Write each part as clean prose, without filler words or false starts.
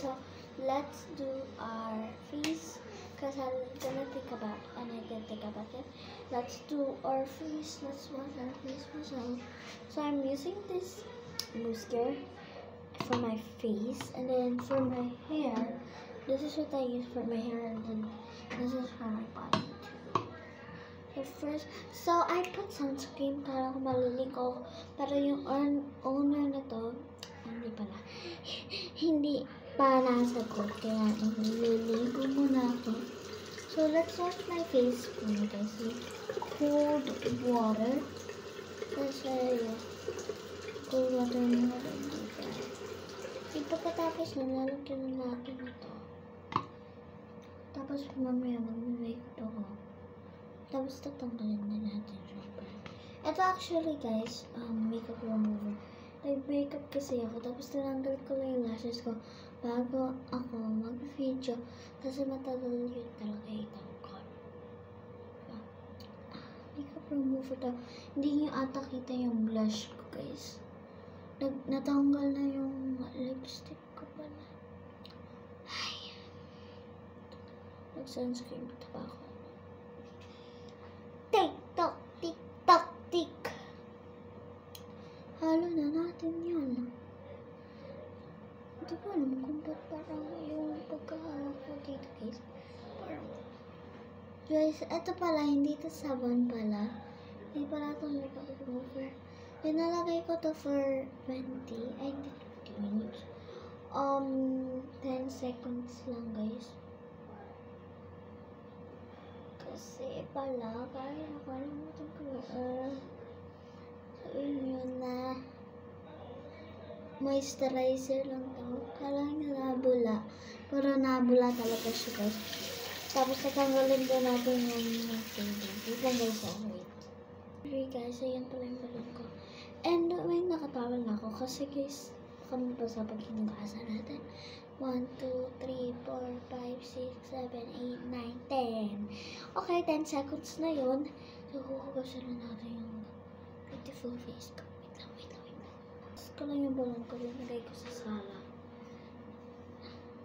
So let's do our face because I'm gonna think about and I can think about it. Let's do our face. Let's wash our face. So I'm using this mascara for my face, and then for my hair, this is what I use for my hair, and then this is for my body too. So first, so I put sunscreen para kung maliligo, pero yung owner na to, hindi pala, hindi pa nasagot, kaya nililigo muna ako. So let's wash my face muna guys with cold water. Kasi cold water muna guys. Pagkatapos na, lalagyan na natin ito. Tapos mamaya mag-makeup ako. Tapos tatanggalin na natin syempre. Ito actually guys, makeup remover. Nag-makeup kasi ako. Tapos tinanggal ko lang yung lashes ko bago ako mag-video. Kasi matagal yun talaga itanggal. Makeup remover daw. Hindi nyo ata kita yung blush ko guys. Natanggal na yung lipstick ko pala. Ay. Nag-sunscreen pa ako. Tik-tok, tik-tok, tik. Halo na natin yun. Hindi ko alam kung ba't parang yung pagkahalo ko dito guys. Guys, ito pala, hindi ito sabon pala. Hindi pala ito makeup remover. Pinalagay ko to for 20 minutes. 10 seconds lang guys. Kasi pala, kaya nakalimutan ko. So yun na. Moisturizer lang to. Kala nyo nabula. Pero nabula talaga siya guys. Tapos natanggalin ko natin yung tubig. Wait lang guys, wait. Okay guys, ayan pala yung balon ko. And may nakatawal na ako kasi guys, kami pa sa paghinugasan natin. 1, 2, 3, 4, 5, 6, 7, 8, 9, 10. Okay, 10 seconds na yun. So, huhugasan na natin yung beautiful face ko. Wait lang. Tapos ko lang yung balon ko, linagay ko sa sala.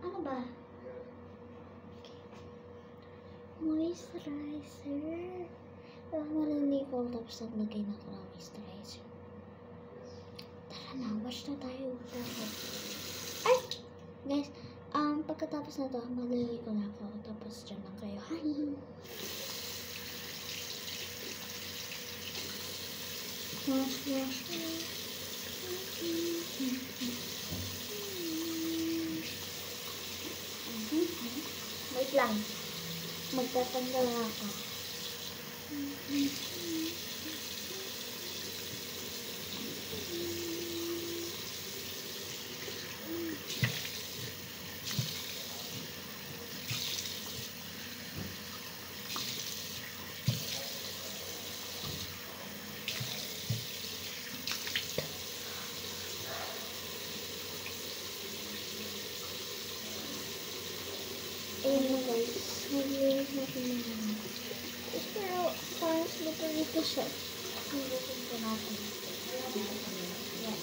Ano ba? Okay. Moisturizer. Maliligo, tapos naglagay na ako ng moisturizer. Tara na, wash na tayo. Ay! Guys, pagkatapos na to, maliligo na ako. Tapos dyan lang kayo. Hi! Wash. Wait lang. Magtatanggal na ako. Ayan na guys, mag-linis natin na. Pero parang slippery ito siya. Hilusin ko natin. Yan.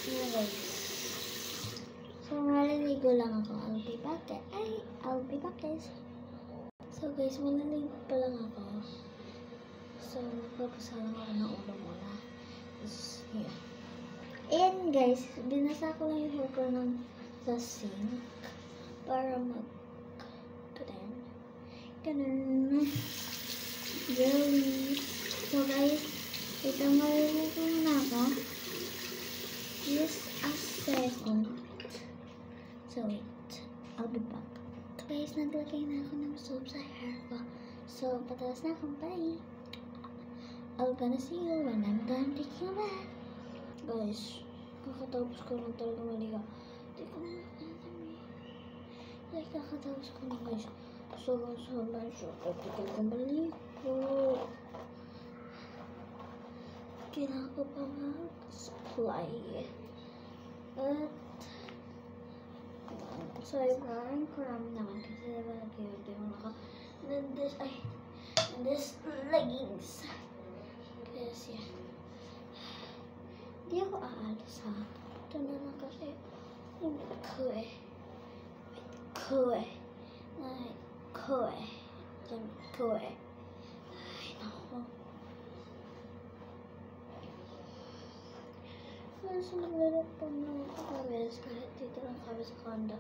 Ayan guys. So maliligo lang ako. I'll be back guys. So guys, maliligo pa lang ako. So, magpapasa lang ako ng ulo muna. Yeah. And guys, binasa ko lang yung hair ko sa sink para ganun. Jelly. So guys, ito maliligo na ako. Just a second. So wait, I'll be back. So guys, naglagay na ako ng soap sa hair ko. So, patalas na akong bye. I'm gonna see you when I'm done taking a bath. Guys, kakatapos ko lang talaga maliga. Kakatapos ko lang guys. Sobrang practical ko maligo. Kailangan ko pa mag-supply. At so, parang kurang naman kasi diba nag-i-order yung And this leggings. Kasi, hindi ako aalis ha. Ito na lang kasi, ko eh. Ay, naku. Mas naglalap po naman ako guys, kahit dito lang kami sa condo.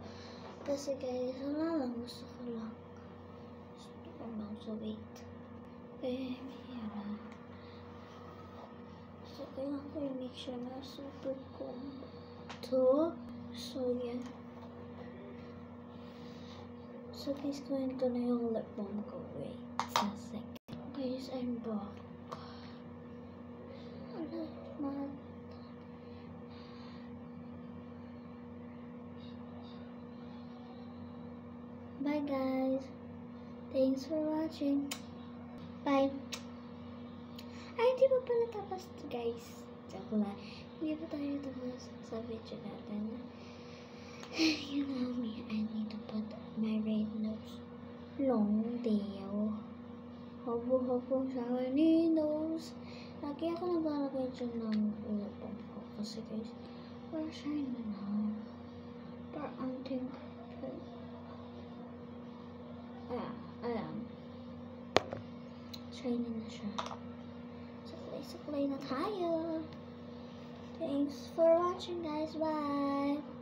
Kasi guys, wala lang, gusto ko lang wait. Eh, mayroon. So, kailangan ko i-make sure na super combo to. So, yeah. So, guys, gawin ko na yung lip balm ko. Wait, sa second. Guys, I'm back. Bye, guys. Thanks for watching. Bye. Ay, hindi pa pala tapos, guys. Joke lang. Hindi pa tayo tapos sa video natin. You know me, I need to put my red nose. Long tail. Hobo sa ni nose. Lagi ako naglalagay dyan ng lip balm ko. Kasi guys, para shine na. Para ang think. Ayan. Shiny na siya. Suklay na tayo. Thanks for watching, guys. Bye!